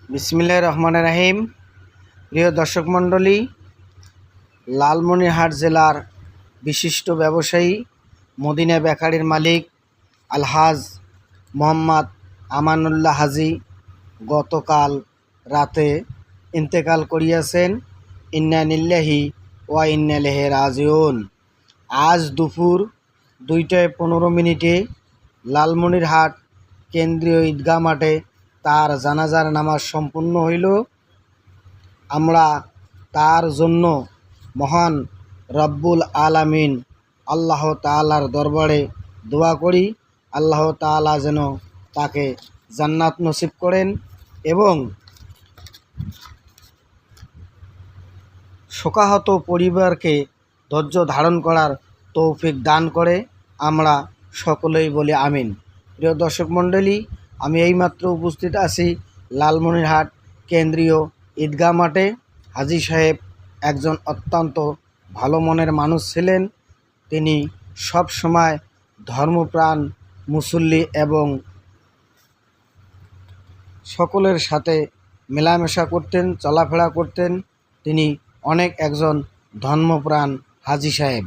বিসমিল্লাহির রহমানির রহিম। প্রিয় দর্শক মণ্ডলী, লালমনিরহাট জেলার বিশিষ্ট ব্যবসায়ী মদিনা বেকারির মালিক আলহাজ মোহাম্মদ আমানুল্লাহ হাজি গতকাল রাতে ইন্তেকাল করিয়াছেন। ইন্না লিল্লাহি ওয়া ইন্না ইলাইহি রাজিউন। আজ দুপুর 2:15 লালমনিরহাট কেন্দ্রীয় ঈদগাহ মাঠে তার জানাজার নামাজ সম্পূর্ণ হইল। আমরা তার জন্য মহান রব্বুল আলামিন আল্লাহ তাআলার দরবারে দোয়া করি, আল্লাহ তাআলা যেন তাকে জান্নাত নসিব করেন এবং শোকাহত পরিবারকে ধৈর্য ধারণ করার তৌফিক দান করে। আমরা সকলেই বলি আমিন। প্রিয় দর্শক মণ্ডলী, আমি এইমাত্র উপস্থিত আছি লালমনিরহাট কেন্দ্রীয় ঈদগাহ মাঠে। হাজী সাহেব একজন অত্যন্ত ভালো মনের মানুষ ছিলেন। তিনি সব সময় ধর্মপ্রাণ মুসল্লি এবং সকলের সাথে মেলামেশা করতেন, চলাফেরা করতেন। তিনি অনেক একজন ধর্মপ্রাণ হাজী সাহেব।